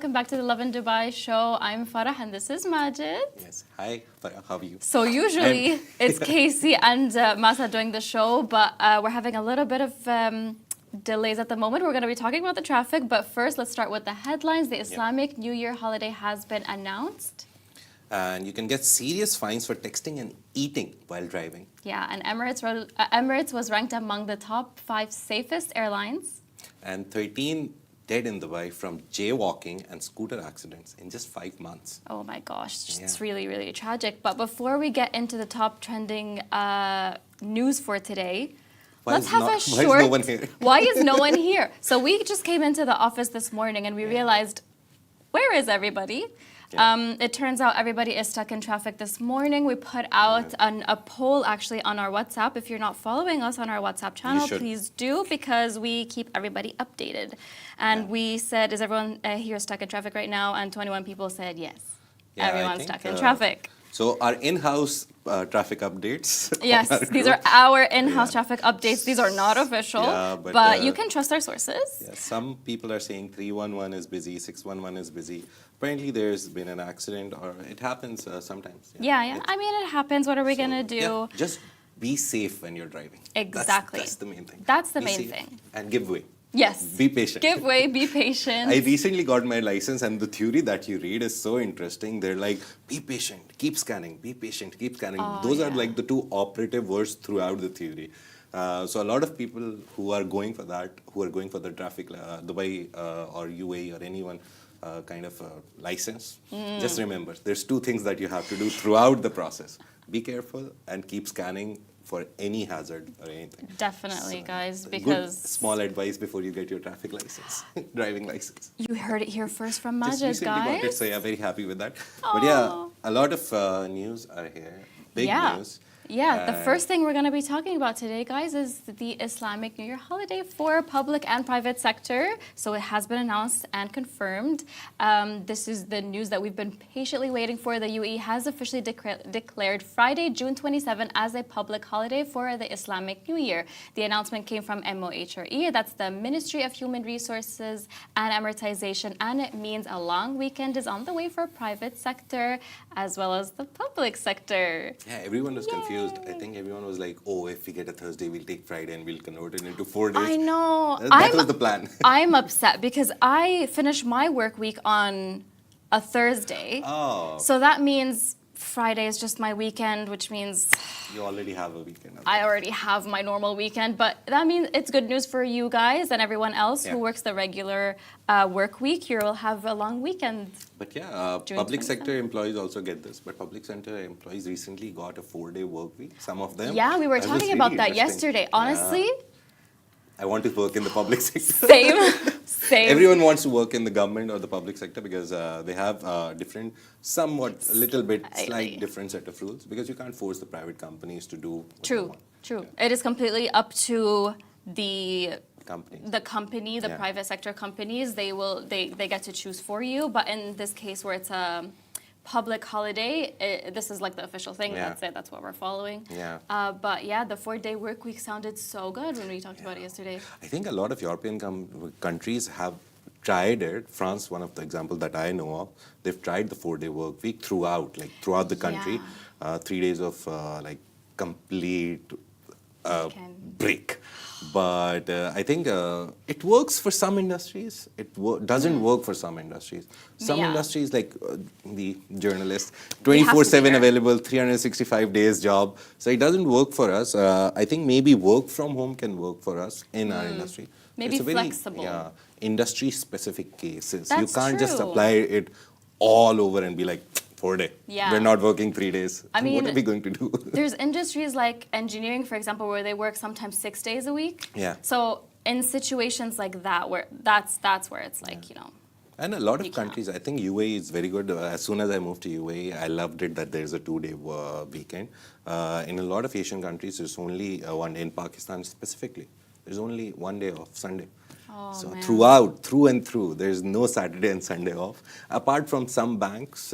welcome back to the Lovin Dubai show. I'm Farah and this is Majid. Yes. Hi, Farah. How are you? So usually it's Casey and Masa doing the show, but we're having a little bit of delays at the moment. We're going to be talking about the traffic, but first let's start with the headlines. The Islamic New Year holiday has been announced. And you can get serious fines for texting and eating while driving. Yeah, and Emirates was ranked among the top 5 safest airlines. And 13 dead in Dubai from jaywalking and scooter accidents in just 5 months. Oh my gosh, it's really, really tragic. But before we get into the top trending news for today, let's have a short... Why is no one here? Why is no one here? So we just came into the office this morning and we realized, where is everybody? Yeah. It turns out everybody is stuck in traffic this morning. We put out a poll actually on our WhatsApp. If you're not following us on our WhatsApp channel, please do, because we keep everybody updated. And we said, is everyone here stuck in traffic right now? And 21 people said yes. Yeah, everyone's stuck in traffic. So our in-house traffic updates. Yes, these are our in-house traffic updates. These are not official, but you can trust our sources. Yeah, some people are saying 311 is busy, 611 is busy. Apparently there's been an accident, or it happens sometimes. Yeah. I mean, it happens. What are we going to do? Yeah, just be safe when you're driving. Exactly. That's the main thing. That's the main thing. And give way. Yes. Be patient. Give way, be patient. I recently got my license, and the theory that you read is so interesting. They're like, be patient, keep scanning, be patient, keep scanning. Those are like the 2 operative words throughout the theory. So a lot of people who are going for that, who are going for the traffic, Dubai or UAE or anyone kind of license, just remember, there's 2 things that you have to do throughout the process. Be careful and keep scanning for any hazard or anything. Definitely, So, guys, because... Good, small advice before you get your traffic license, driving license. You heard it here first from Majid, Just recently guys. got it, so yeah, very happy with that. But yeah, a lot of news are here, big news. Yeah, the first thing we're going to be talking about today, guys, is the Islamic New Year holiday for public and private sector. So it has been announced and confirmed. This is the news that we've been patiently waiting for. The UAE has officially declared Friday, June 27 as a public holiday for the Islamic New Year. The announcement came from MOHRE, that's the Ministry of Human Resources and Emiratization, and it means a long weekend is on the way for private sector as well as the public sector. Yeah, everyone was confused. I think everyone was like, oh, if we get a Thursday, we'll take Friday and we'll convert it into 4 days. I know. That was the plan. I'm upset because I finished my work week on a Thursday. Oh. So that means Friday is just my weekend, which means... You already have a weekend. I already have my normal weekend, but that means it's good news for you guys and everyone else who works the regular work week. You will have a long weekend. But yeah, public sector employees also get this, but public sector employees recently got a 4-day work week, some of them. Yeah, we were talking about that yesterday. Honestly, I want to work in the public sector. Same. Everyone wants to work in the government or the public sector because they have different, slight different set of rules, because you can't force the private companies to do what they want. True. It is completely up to the company, the private sector companies. They get to choose for you. But in this case, where it's a public holiday, this is like the official thing. That's it. That's what we're following. But yeah, the 4-day work week sounded so good when we talked about it yesterday. I think a lot of European countries have tried it. France, one of the examples that I know of, they've tried the 4-day work week throughout the country. 3 days of complete break. But I think it works for some industries. It doesn't work for some industries. Some industries, like the journalist, 24/7 available, 365 days job. So it doesn't work for us. I think maybe work from home can work for us in our industry. Maybe it's flexible. Yeah, industry-specific cases. That's you can't just true. apply it all over and be like, 4-day. Yeah. We're not working 3 days. I mean, what are we going to do? There's industries like engineering, for example, where they work sometimes 6 days a week. Yeah. So in situations like that, where that's where it's like, you know. And a lot of countries, I think UAE is very good. As soon as I moved to UAE, I loved it that there's a 2-day weekend. In a lot of Asian countries, there's only one day. In Pakistan specifically, there's only 1 day off, Sunday. Oh, so man. through and through, there's no Saturday and Sunday off. Apart from some banks,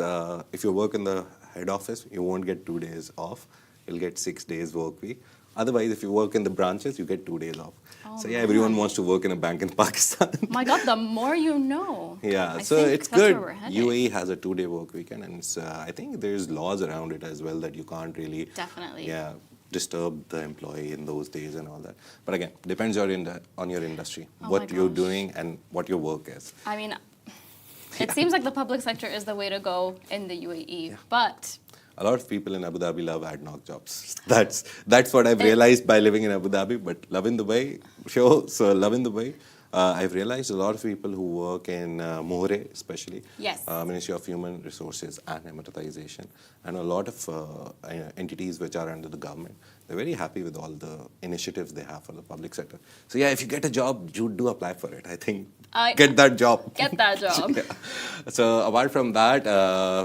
if you work in the head office, you won't get 2 days off. You'll get 6 days work week. Otherwise, if you work in the branches, you get 2 days off. Oh, So yeah, everyone wants to work in a bank in Pakistan. My God, the more you know. Yeah, I so think it's that's good. where we're headed. UAE has a 2-day work weekend, and it's, I think there's laws around it as well that you can't really, Definitely. yeah, disturb the employee in those days and all that. But again, depends on your industry, Oh what my you're gosh. doing and what your work is. I mean, it seems like the public sector is the way to go in the UAE, but A lot of people in Abu Dhabi love ad hoc jobs. That's what I've realized by living in Abu Dhabi. But love in Dubai, sure. So love in Dubai. I've realized a lot of people who work in More, especially Yes. Ministry of Human Resources and Amortization, and a lot of entities which are under the government. They're very happy with all the initiatives they have for the public sector. So yeah, if you get a job, you do apply for it. I think get that job. Get that job. Yeah. So apart from that,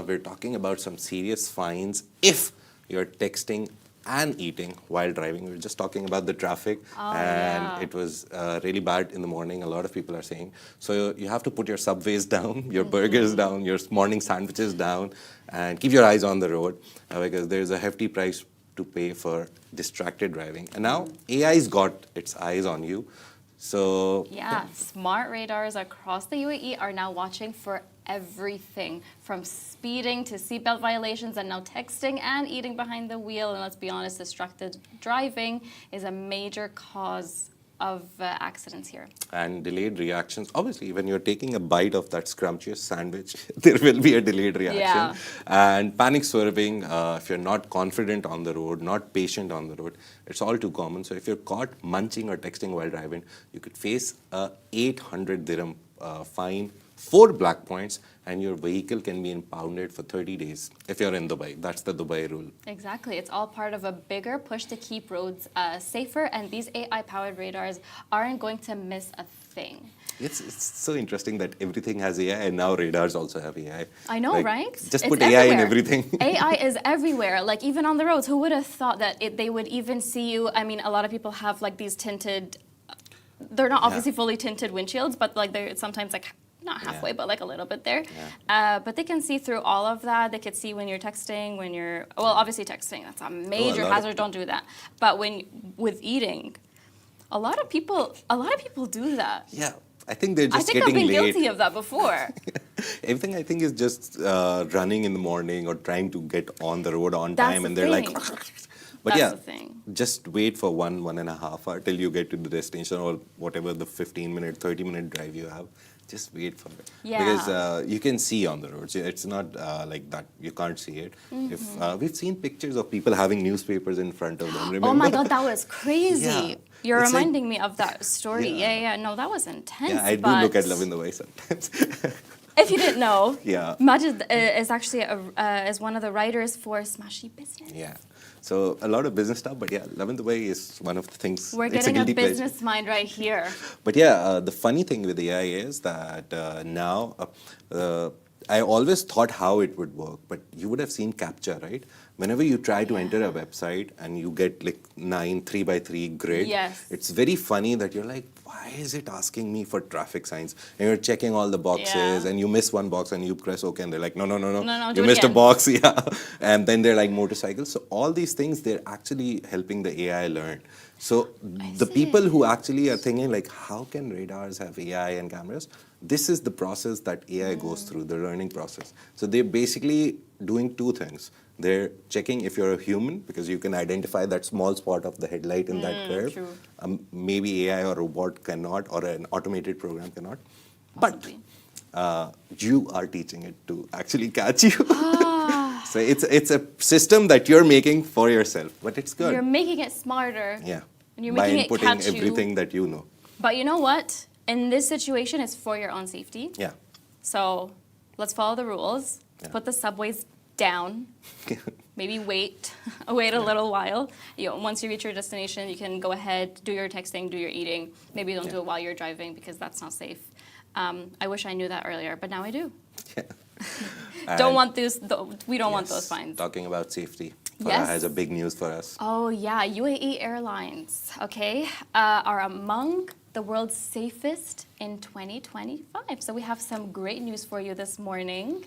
we're talking about some serious fines if you're texting and eating while driving. We were just talking about the traffic, and yeah. it was really bad in the morning. A lot of people are saying. So you have to put your subways down, your burgers down, your morning sandwiches down, and keep your eyes on the road because there's a hefty price to pay for distracted driving. And now AI's got its eyes on you. So Yeah, smart radars across the UAE are now watching for everything from speeding to seatbelt violations and now texting and eating behind the wheel. And let's be honest, distracted driving is a major cause of accidents here. And delayed reactions. Obviously, when you're taking a bite of that scrumptious sandwich, there will be a delayed reaction. Yeah. And panic swerving, if you're not confident on the road, not patient on the road, it's all too common. So if you're caught munching or texting while driving, you could face a 800 dirham fine, 4 black points, and your vehicle can be impounded for 30 days if you're in Dubai. That's the Dubai rule. Exactly. It's all part of a bigger push to keep roads safer, and these AI-powered radars aren't going to miss a thing. It's so interesting that everything has AI and now radars also have AI. I know, Like, right? Just It's put AI in everywhere. everything. AI is everywhere, like even on the roads. Who would have thought that they would even see you? I mean, a lot of people have like these tinted, they're not obviously fully tinted windshields, but like they're sometimes like not halfway, but like a little bit there. But they can see through all of that. They could see when you're texting, when you're, well, obviously texting, that's a major lot of hazard, don't do that. But with eating, a lot of people do that. Yeah, I think they're I just think I've getting been late. guilty of that before. Everything I think is just running in the morning or trying to get on the road on That's time, the and they're like. thing. But That's yeah, the thing. just wait for 1.5 hours till you get to the destination or whatever the 15-minute, 30-minute drive you have. Just wait for it. Yeah. Because you can see on the roads. It's not like that. You can't see it. If we've seen pictures of people having newspapers in front of them. Remember? Oh my God, that was crazy. Yeah. You're It's like- reminding me of that story. Yeah. No, that was intense. Yeah, I do but look at Lovin the Way sometimes. If you didn't know, Yeah. Majid is actually is one of the writers for Smashy Business. Yeah. So a lot of business stuff, but yeah, Lovin the Way is one of the things. We're it's getting a guilty pleasure. business mind right here. But yeah, the funny thing with AI is that now, I always thought how it would work, but you would have seen CAPTCHA, right? Whenever you try to enter a website and you get like 9 3x3 grid, Yes. it's very funny that you're like, why is it asking me for traffic signs? And you're checking all the boxes Yeah. and you miss one box and you press OK and they're like, no, No, do you it missed a again. box, yeah. And then they're like motorcycles. So all these things, they're actually helping the AI learn. So the people who actually are thinking like, how can radars have AI and cameras? This is the process that AI goes through, the learning process. So they're basically doing 2 things. They're checking if you're a human because you can identify that small spot of the headlight in that curve. True. Maybe AI or robot cannot or an automated program cannot. Possibly. But you are teaching it to actually catch you. So it's a system that you're making for yourself, but it's good. You're making it smarter. Yeah. And you're by making it inputting catch you. everything that you know. But you know what? In this situation, it's for your own safety. Yeah. So let's follow the rules. Yeah. Put the subways down. Maybe wait a little while. Once you reach your destination, you can go ahead, do your texting, do your eating. Maybe don't do it while you're driving because that's not safe. I wish I knew that earlier, but now I do. And We don't want yes, those fines. Talking about safety, Farah Yes. has a big news for us. Oh yeah, UAE Airlines, okay, are among the world's safest in 2025. So we have some great news for you this morning.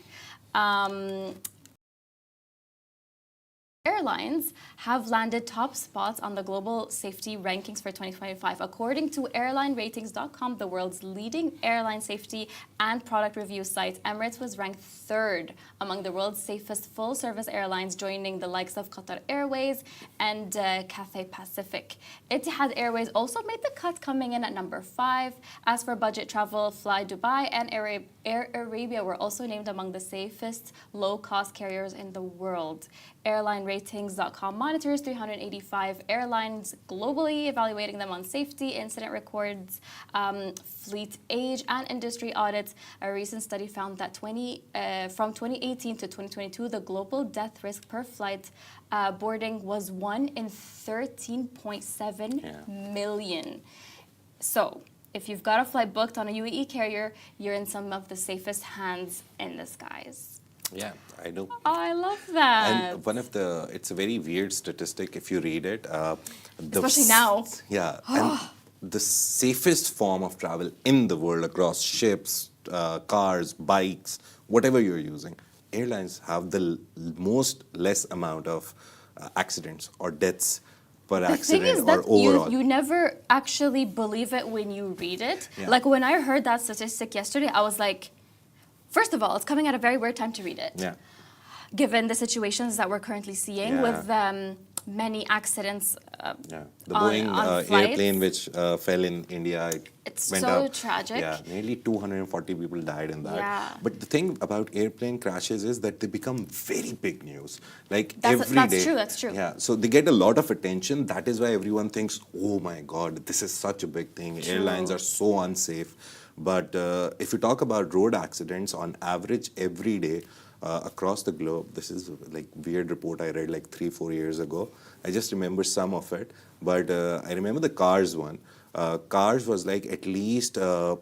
Airlines have landed top spots on the global safety rankings for 2025. According to airlineratings.com, the world's leading airline safety and product review site, Emirates was ranked third among the world's safest full-service airlines, joining the likes of Qatar Airways and Cathay Pacific. Etihad Airways also made the cut, coming in at number 5. As for budget travel, Fly Dubai and Air Arabia were also named among the safest low-cost carriers in the world. Airlineratings.com monitors 385 airlines globally, evaluating them on safety, incident records, fleet age, and industry audits. A recent study found that from 2018 to 2022, the global death risk per flight boarding was 1 in 13.7 million. So, if you've got a flight booked on a UAE carrier, you're in some of the safest hands in the skies. Yeah, I know. I love that. And it's a very weird statistic if you read it. Especially now. Yeah, and the safest form of travel in the world across ships, cars, bikes, whatever you're using, airlines have the most less amount of accidents or deaths per accident or overall. You never actually believe it when you read it. Yeah. Like when I heard that statistic yesterday, I was like, first of all, it's coming at a very weird time to read it. Yeah. Given the situations that we're currently seeing with many accidents the Boeing on airplane which fell in India, it's went so up. tragic. Yeah, nearly 240 people died in that. Yeah. But the thing about airplane crashes is that they become very big news. Like That's day. true, that's true. Yeah, so they get a lot of attention. That is why everyone thinks, oh my God, this is such a big thing. True. Airlines are so unsafe. But if you talk about road accidents, on average every day across the globe, this is like weird report I read like 3-4 years ago. I just remember some of it, but I remember the cars one. Cars was like at least 2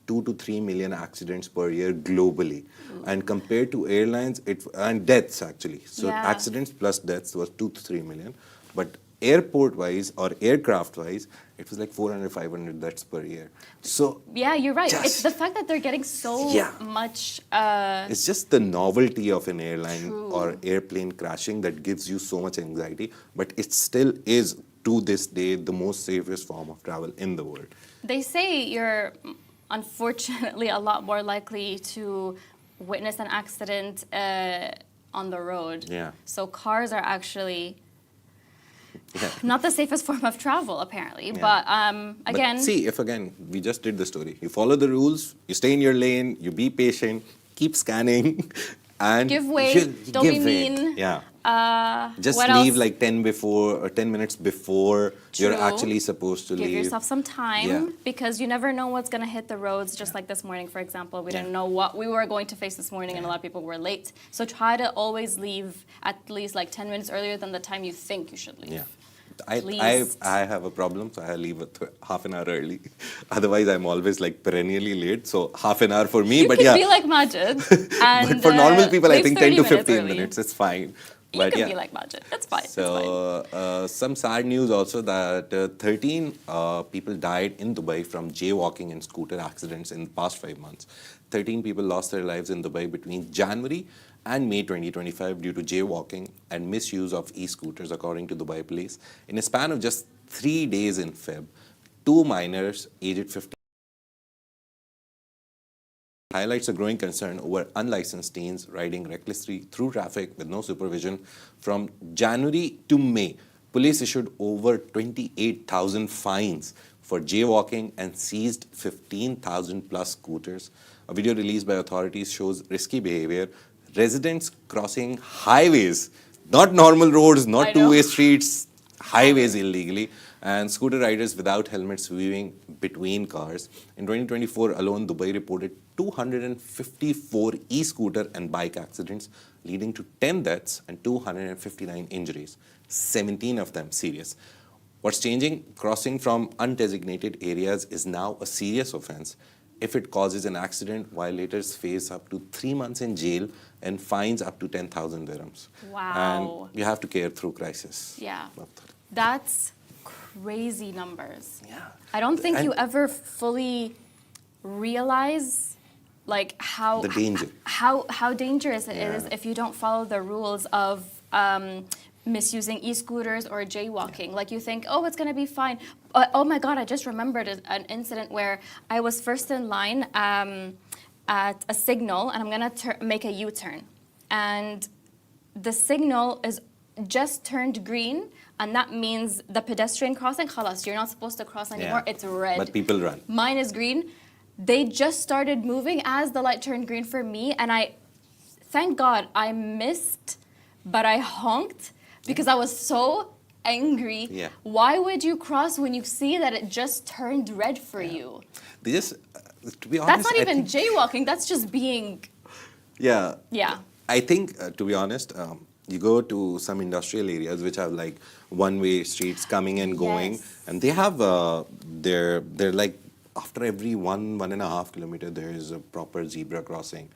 to 3 million accidents per year globally, and compared to airlines, and deaths actually. So accidents plus deaths was 2 to 3 million, but airport-wise or aircraft-wise, it was like 400, 500 deaths per year. So yeah, you're right. It's the fact that they're getting so much. It's just the novelty of an airline or airplane crashing that gives you so much anxiety. But it still is, to this day, the most safest form of travel in the world. They say you're unfortunately a lot more likely to witness an accident on the road. Yeah. So cars are actually not the safest form of travel, apparently. But again... But see, if again, we just did the story. You follow the rules, you stay in your lane, you be patient, keep scanning, and... Give way, don't be mean. Yeah. Just what leave else? like 10 minutes before you're actually supposed to leave. Give yourself some time, because you never know what's going to hit the roads, just like this morning, for example. We didn't know what we were going to face this morning, and a lot of people were late. So try to always leave at least like 10 minutes earlier than the time you think you should leave. Yeah. I have a problem, so I leave half an hour early. Otherwise, I'm always like perennially late. So half an hour for me, You but can be like Majid. And, but for normal people, I think 10 to 15 early. minutes, it's fine. You can be like Majid. It's fine. So some sad news also that 13 people died in Dubai from jaywalking and scooter accidents in the past 5 months. 13 people lost their lives in Dubai between January and May 2025 due to jaywalking and misuse of e-scooters, according to Dubai police. In a span of just 3 days in Feb, 2 minors aged 15 highlights a growing concern over unlicensed teens riding recklessly through traffic with no supervision. From January to May, police issued over 28,000 fines for jaywalking and seized 15,000 plus scooters. A video released by authorities shows risky behavior. Residents crossing highways, not normal roads, not two-way streets, highways illegally, and scooter riders without helmets weaving between cars. In 2024 alone, Dubai reported 254 e-scooter and bike accidents, leading to 10 deaths and 259 injuries, 17 of them serious. What's changing? Crossing from undesignated areas is now a serious offense. If it causes an accident, violators face up to 3 months in jail and fines up to 10,000 dirhams. Wow. And you have to care through crisis. Yeah. That's crazy numbers. Yeah. I don't think you ever fully realize like how the danger. How dangerous it is if you don't follow the rules of misusing e-scooters or jaywalking. Like you think, oh, it's going to be fine. Oh my God, I just remembered an incident where I was first in line at a signal, and I'm going to make a U-turn. And the signal is just turned green, and that means the pedestrian crossing, khalas, you're not supposed to cross anymore. It's red. But people run. Mine is green. They just started moving as the light turned green for me, and thank God, I missed, but I honked because I was so angry. Yeah. Why would you cross when you see that it just turned red for you? They just, to be honest, That's not even jaywalking. That's just being. Yeah. Yeah. I think, to be honest, you go to some industrial areas which have like one-way streets coming and going, Yes. and they have they're like after every 1.5 kilometer there is a proper zebra crossing.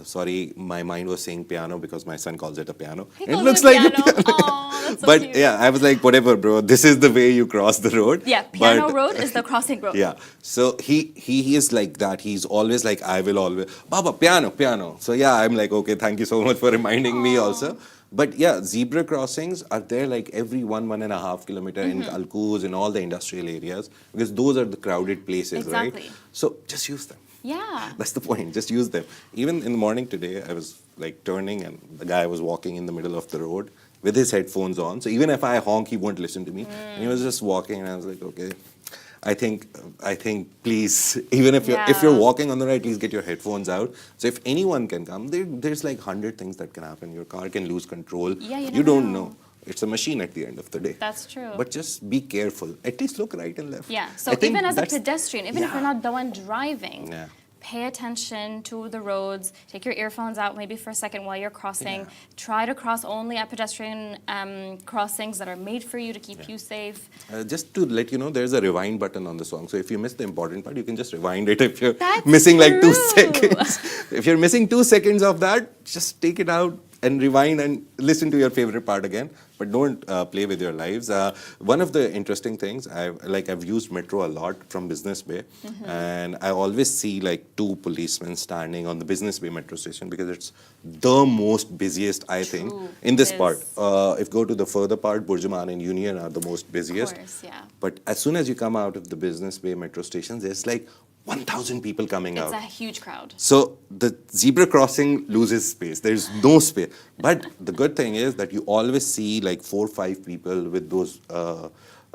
Sorry, my mind was saying piano because my son calls it a piano. He It calls looks it like a piano. piano. Aw, that's so But cute. yeah, I was like, whatever, bro. This is the way you cross the road. Yeah, piano But- road is the crossing road. Yeah. So he is like that. He's always like, I will always, Baba, piano, piano. So yeah, I'm like, okay, thank you so much for reminding me also. But yeah, zebra crossings are there like every 1.5 kilometer in Alcuz, in all the industrial areas, because those are the crowded places, right? Exactly. So just use them. Yeah. That's the point. Just use them. Even in the morning today, I was like turning and the guy was walking in the middle of the road with his headphones on. So even if I honk, he won't listen to me. And he was just walking and I was like, okay, I think please, even if you're walking on the right, please get your headphones out. So if anyone can come, there's like 100 things that can happen. Your car can lose control. Yeah, you you never don't know. know. It's a machine at the end of the day. That's true. But just be careful. At least look right and left. Yeah, so I think even as a that's- pedestrian, even if you're not the one driving, Yeah. pay attention to the roads, take your earphones out maybe for a second while you're crossing. Yeah. Try to cross only at pedestrian crossings that are made for you to keep you safe. Just to let you know, there's a rewind button on the song. So if you miss the important part, you can just rewind it if you're That's missing like 2 true. seconds. If you're missing 2 seconds of that, just take it out and rewind and listen to your favorite part again. But don't play with your lives. One of the interesting things, I've used metro a lot from Business Bay, and I always see like 2 policemen standing on the Business Bay metro station because it's the most busiest, I think, True, in this it part. is. If go to the further part, Burjuman and Union are the most busiest. Of course, yeah. But as soon as you come out of the Business Bay metro stations, there's like 1,000 people coming out. It's a huge crowd. So the zebra crossing loses space. There's no space. But the good thing is that you always see like 4 or 5 people with those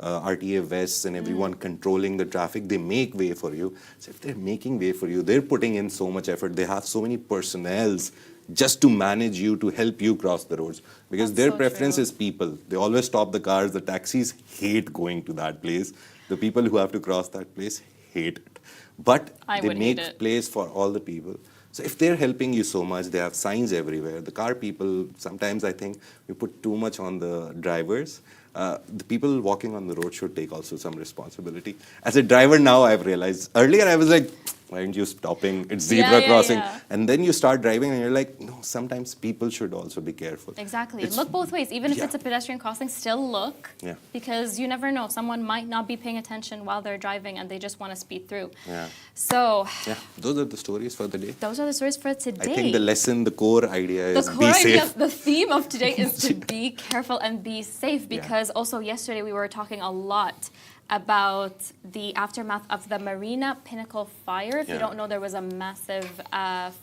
RTA vests and everyone controlling the traffic. They make way for you. So if they're making way for you, they're putting in so much effort. They have so many personnels just to manage you, to help you cross the roads. Because That's their so preference true. is people. They always stop the cars. The taxis hate going to that place. The people who have to cross that place hate it. But I they would hate make it. place for all the people. So if they're helping you so much, they have signs everywhere. The car people, sometimes I think we put too much on the drivers. The people walking on the road should take also some responsibility. As a driver now, I've realized. Earlier I was like, why aren't you stopping? It's zebra Yeah, crossing. yeah. And then you start driving and you're like, no, sometimes people should also be careful. Exactly. It's- Look both ways. Even if yeah. it's a pedestrian crossing, still look. Yeah. Because you never know. Someone might not be paying attention while they're driving and they just want to speed through. Yeah. So Yeah, those are the stories for the day. those are the stories for today. I think the lesson, the core idea The is core be idea, safe. the theme of today is to be careful and be safe, because also yesterday we were talking a lot about the aftermath of the Marina Pinnacle fire. If you Yeah. don't know, there was a massive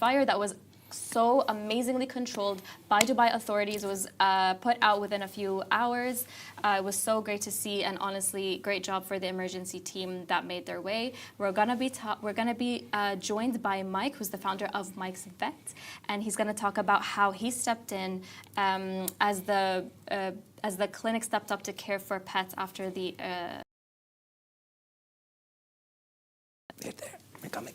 fire that was so amazingly controlled by Dubai authorities. It was put out within a few hours. It was so great to see, and honestly, great job for the emergency team that made their way. We're gonna be joined by Mike, who's the founder of Mike's Vet, and he's gonna talk about how he stepped in as the clinic stepped up to care for pets after the. They're there. They're coming.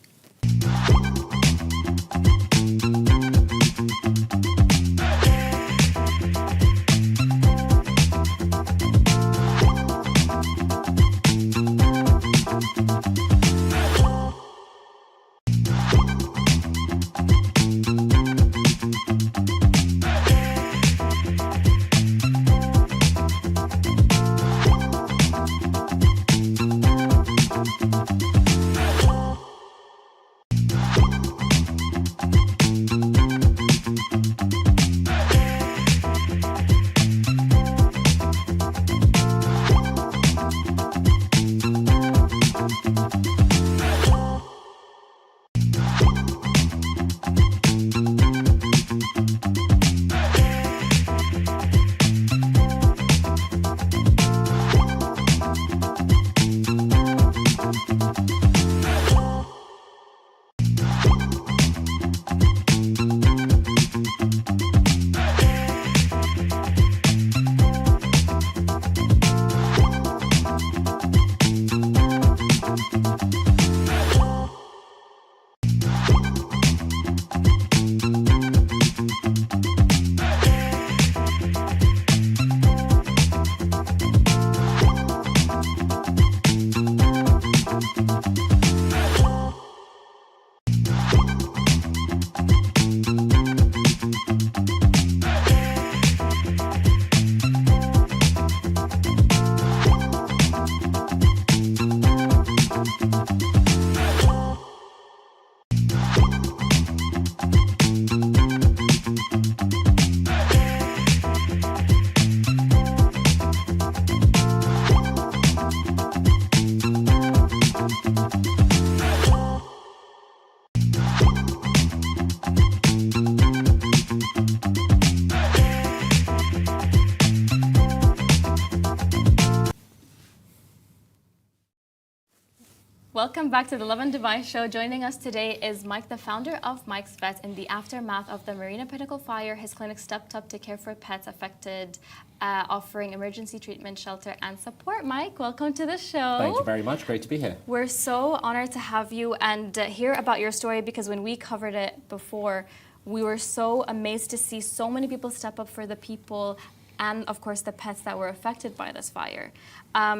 Welcome back to the Lovin Dubai show. Joining us today is Mike, the founder of Mike's Vet. In the aftermath of the Marina Pinnacle fire, his clinic stepped up to care for pets affected, offering emergency treatment, shelter, and support. Mike, welcome to the show. Thank you very much. Great to be here. We're so honored to have you and hear about your story, because when we covered it before, we were so amazed to see so many people step up for the people and, of course, the pets that were affected by this fire.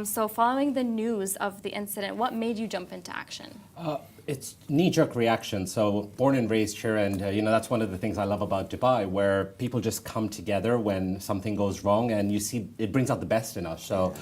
So following the news of the incident, what made you jump into action? It's knee-jerk reaction. So born and raised here, and that's one of the things I love about Dubai, where people just come together when something goes wrong, and you see it brings out the best in us. So,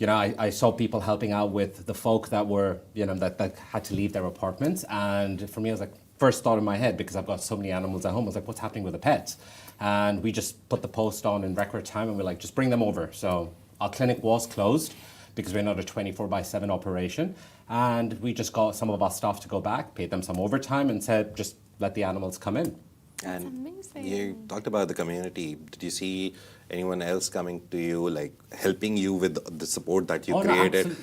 I saw people helping out with the folk that were, that had to leave their apartments, and for me, I was like, first thought in my head, because I've got so many animals at home, I was like, what's happening with the pets? And we just put the post on in record time, and we're like, just bring them over. So our clinic was closed because we're not a 24/7 operation. And we just got some of our staff to go back, paid them some overtime, and said, just let the animals come in. That's And amazing. you talked about the community. Did you see anyone else coming to you, like helping you with the support that you Oh, no, created?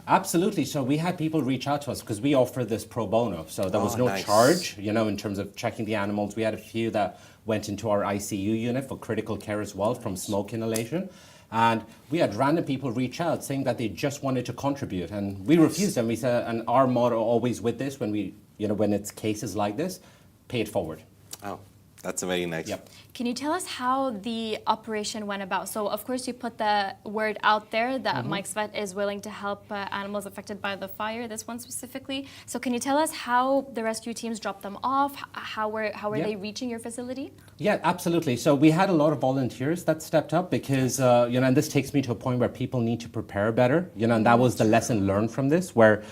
absolutely. So we had people reach out to us because we offer this pro bono. So there was no nice. charge, in terms of checking the animals. We had a few that went into our ICU unit for critical care as well from smoke inhalation. And we had random people reach out saying that they just wanted to contribute. And we refused them. We said, and our motto always with this, when we, when it's cases like this, pay it forward. Oh, that's a very nice. Yep. Can you tell us how the operation went about? So, of course, you put the word out there that Mike's Vet is willing to help animals affected by the fire, this one specifically. So can you tell us how the rescue teams dropped them off? How were they reaching your facility? Yeah, absolutely. So we had a lot of volunteers that stepped up because, and this takes me to a point where people need to prepare better, and that was the lesson learned from this, where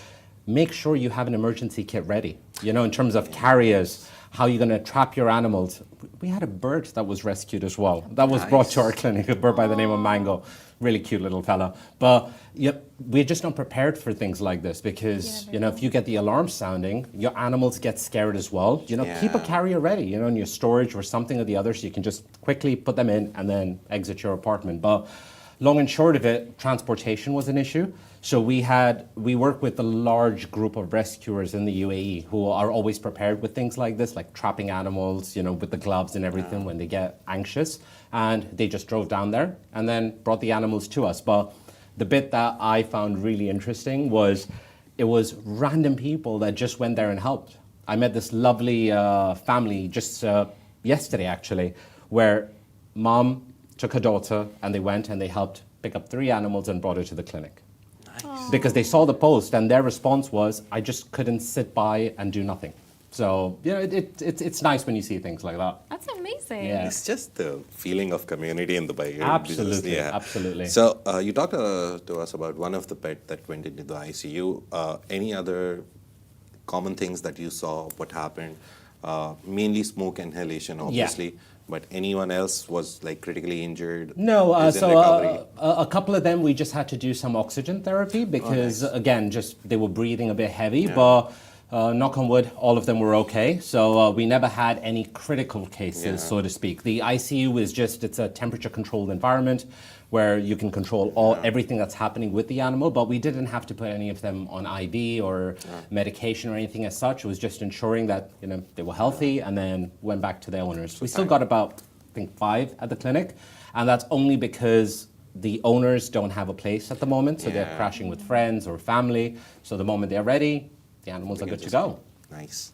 make sure you have an emergency kit ready, in terms of carriers, how you're going to trap your animals. We had a bird that was rescued as well. That was brought to our clinic, a bird by the name of Mango. Really cute little fella. But we're just not prepared for things like this because, if you get the alarm sounding, your animals get scared as well. Keep a carrier ready, in your storage or something or the other, so you can just quickly put them in and then exit your apartment. But long and short of it, transportation was an issue. So we work with a large group of rescuers in the UAE who are always prepared with things like this, like trapping animals, with the gloves and everything when they get anxious. And they just drove down there and then brought the animals to us. But the bit that I found really interesting was it was random people that just went there and helped. I met this lovely family just yesterday, actually, where mom took her daughter and they went and they helped pick up 3 animals and brought her to the clinic. Nice. Because they saw the post and their response was, I just couldn't sit by and do nothing. So, it's nice when you see things like that. That's amazing. Yeah. It's just the feeling of community in Dubai. Absolutely, absolutely. So you talked to us about one of the pet that went into the ICU. Any other common things that you saw, what happened? Mainly smoke inhalation, obviously. Yeah. But anyone else was like critically injured? No, is in recovery? a couple of them we just had to do some oxygen therapy because again, just they were breathing a bit heavy, but knock on wood, all of them were okay. So we never had any critical cases, so to speak. The ICU is it's a temperature controlled environment where you can control everything that's happening with the animal, but we didn't have to put any of them on IV or medication or anything as such. It was just ensuring that they were healthy and then went back to their owners. We still got about, I think, 5 at the clinic, and that's only because the owners don't have a place at the moment, so they're crashing with friends or family. So the moment they're ready, the animals are good to go. Nice.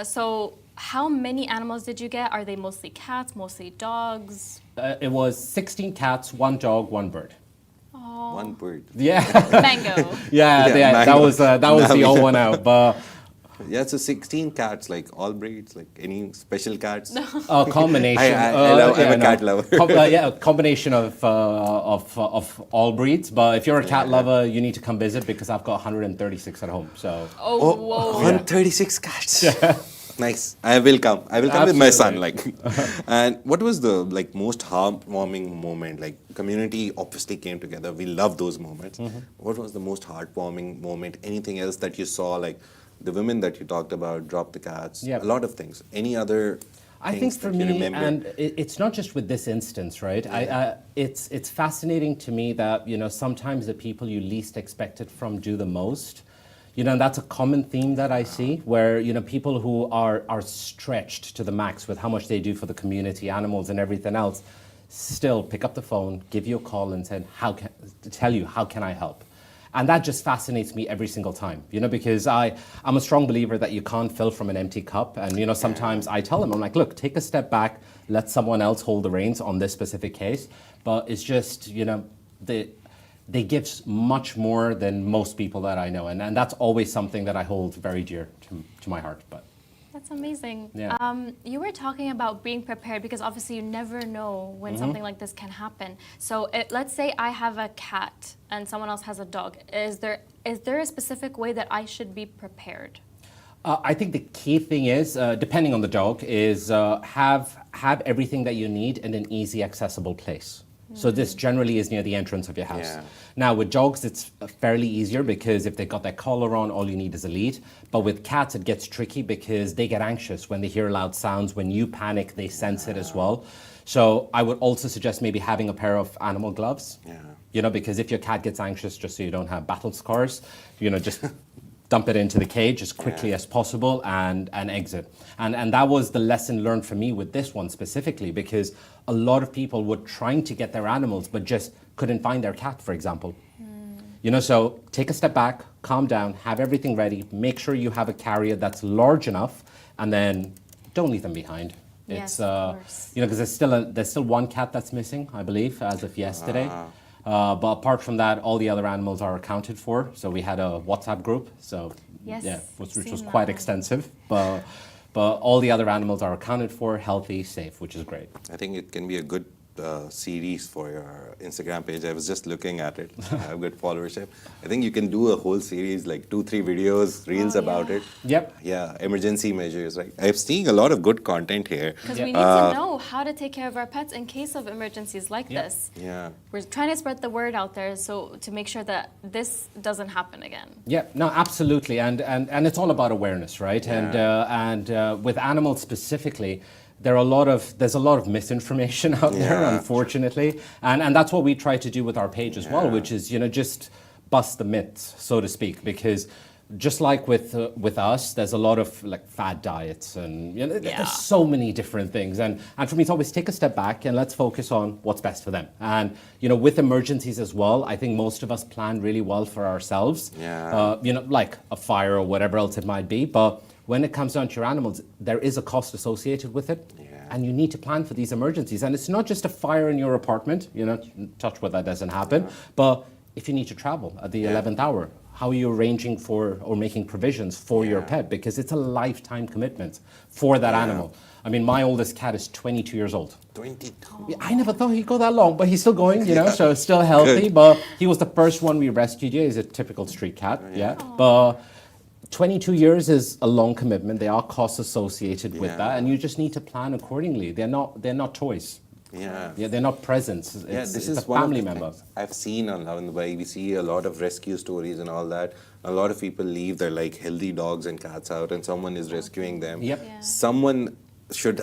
So how many animals did you get? Are they mostly cats, mostly dogs? It was 16 cats, 1 dog, 1 bird. One bird. Yeah, Mango. that was the old one out. But Yeah, so 16 cats, like all breeds, like any special cats? a combination. I'm a cat lover. Combination of all breeds. But if you're a cat lover, you need to come visit because I've got 136 at home. So. Oh, whoa. 136 cats. Nice. I will come. I will come with my son. And what was the most heartwarming moment? Like community obviously came together. We love those moments. What was the most heartwarming moment? Anything else that you saw? Like the women that you talked about, drop the cats. A lot of things. Any other? I think for me, and it's not just with this instance, right? Yeah. It's fascinating to me that sometimes the people you least expect it from do the most. That's a common theme that I see where, people who are stretched to the max with how much they do for the community, animals and everything else, still pick up the phone, give you a call and tell you, how can I help? And that just fascinates me every single time, because I'm a strong believer that you can't fill from an empty cup. And, sometimes I tell them, I'm like, look, take a step back, let someone else hold the reins on this specific case. But it's just, they give much more than most people that I know. And that's always something that I hold very dear to my heart. But that's amazing. Yeah. You were talking about being prepared because obviously you never know when something like this can happen. So let's say I have a cat and someone else has a dog. Is there a specific way that I should be prepared? I think the key thing is, depending on the dog, is have everything that you need in an easy, accessible place. So this generally is near the entrance of your house. Yeah. Now with dogs, it's fairly easier because if they've got their collar on, all you need is a lead. But with cats, it gets tricky because they get anxious when they hear loud sounds. When you panic, they sense it as well. So I would also suggest maybe having a pair of animal gloves. Yeah. Because if your cat gets anxious, just so you don't have battle scars, just dump it into the cage as quickly as possible and exit. And that was the lesson learned for me with this one specifically, because a lot of people were trying to get their animals but just couldn't find their cat, for example. So take a step back, calm down, have everything ready, make sure you have a carrier that's large enough, and then don't leave them behind. Yes, of course. Because there's still one cat that's missing, I believe, as of yesterday. But apart from that, all the other animals are accounted for. So we had a WhatsApp group, which was quite extensive. But all the other animals are accounted for, healthy, safe, which is great. I think it can be a good series for your Instagram page. I was just looking at it. I have good followership. I think you can do a whole series, like 2-3 videos, reels about it. Yep. Yeah, emergency measures, right? I've seen a lot of good content here. Because we need to know how to take care of our pets in case of emergencies like this. Yeah. We're trying to spread the word out there so to make sure that this doesn't happen again. Yeah, no, absolutely. And it's all about awareness, right? Yeah. And with animals specifically, there's a lot of misinformation out there, unfortunately, and that's what we try to do with our page as well, which is just bust the myths, so to speak, because just like with us, there's a lot of like fad diets and there's so many different things, and for me it's always take a step back and let's focus on what's best for them. And with emergencies as well, I think most of us plan really well for ourselves, like a fire or whatever else it might be, but when it comes down to your animals, there is a cost associated with it. And you need to plan for these emergencies. And it's not just a fire in your apartment, touch wood that doesn't happen. But if you need to travel at the 11th hour, how are you arranging for or making provisions for your pet? Because it's a lifetime commitment for that animal. I mean, my oldest cat is 22 years old. 22? I never thought he'd go that long, but he's still going, so still healthy. Good. But he was the first one we rescued. He's a typical street cat, But 22 years is a long commitment. There are costs associated with that, and you just need to plan accordingly. They're not toys. They're not presents. This is a family member. I've seen on Lovin, we see a lot of rescue stories and all that. A lot of people leave their healthy dogs and cats out, and someone is rescuing them. Someone should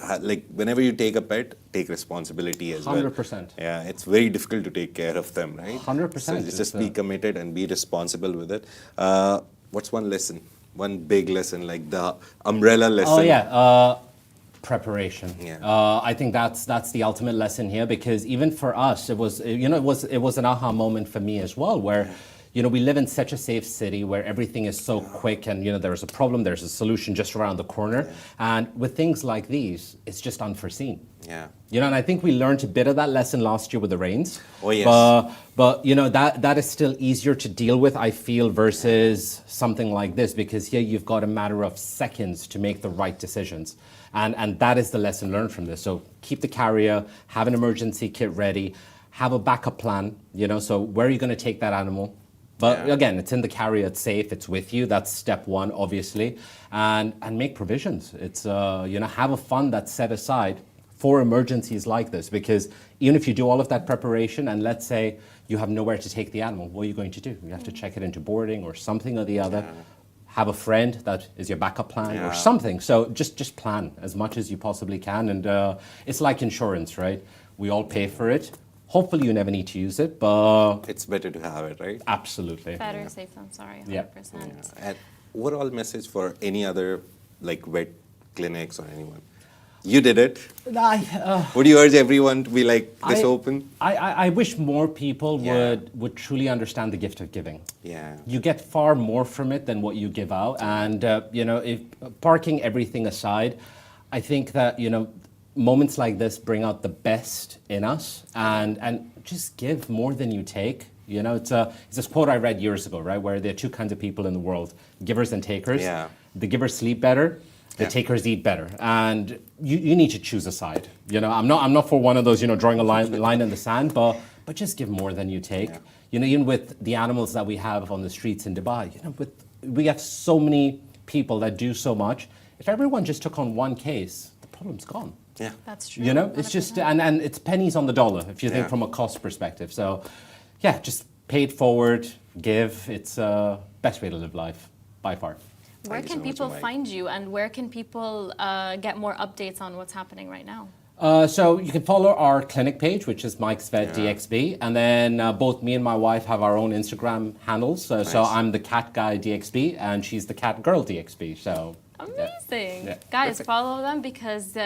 whenever you take a pet, take responsibility as 100%. well. Yeah, it's very difficult to take care of them, right? 100%. So just be committed and be responsible with it. What's one lesson? One big lesson, like the umbrella lesson. Preparation. Yeah. I think that's the ultimate lesson here, because even for us, it was an aha moment for me as well, where we live in such a safe city where everything is so quick, and there's a problem, there's a solution just around the corner, and with things like these, it's just unforeseen. Yeah. And I think we learned a bit of that lesson last year with the rains. Oh, yes. But that is still easier to deal with, I feel, versus something like this, because here you've got a matter of seconds to make the right decisions. And that is the lesson learned from this. So keep the carrier, have an emergency kit ready, have a backup plan, so where are you going to take that animal? But again, it's in the carrier, it's safe, it's with you. That's step one, obviously. And make provisions. It's, have a fund that's set aside for emergencies like this, because even if you do all of that preparation and let's say you have nowhere to take the animal, what are you going to do? You have to check it into boarding or something or the other. Have a friend that is your backup plan or something. So just plan as much as you possibly can. And it's like insurance, right? We all pay for it. Hopefully, you never need to use it, but It's better to have it, right? absolutely. Better safe than sorry, 100%. Yeah. And overall message for any other like vet clinics or anyone? You did it. Would you urge everyone to be like this open? I wish more people Yeah. would truly understand the gift of giving. Yeah. You get far more from it than what you give out. And, if parking everything aside, I think that, moments like this bring out the best in us and just give more than you take. It's this quote I read years ago, right, where there are two kinds of people in the world, givers and takers. Yeah. The givers sleep better. The Yeah. takers eat better, and you need to choose a side. I'm not for one of those, drawing a line in the sand, but just give more than you take. Yeah. Even with the animals that we have on the streets in Dubai, we have so many people that do so much. If everyone just took on one case, the problem's gone. Yeah. That's true. It's just and it's pennies on the dollar if you think Yeah. from a cost perspective. So, yeah, just pay it forward, give. It's best way to live life by far. Where Thank you can so much, people Mike. find you, and where can people get more updates on what's happening right now? So you can follow our clinic page, which is Mike's Vet DXB, and then both me and my wife have our own Instagram handles. So Nice. I'm the Cat Guy DXB, and she's the Cat Girl DXB. So Amazing. Yeah. Guys, Perfect. follow them because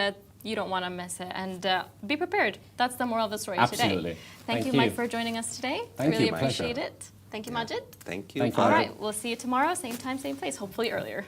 you don't want to miss it. And be prepared. That's the moral of the story Absolutely. today. Thank you, Thank Mike, you. for joining us today. Thank really you. appreciate Pleasure. it. Thank you, Majid. Thank you. Thank you. All Bye. right, we'll see you tomorrow, same time, same place, hopefully earlier.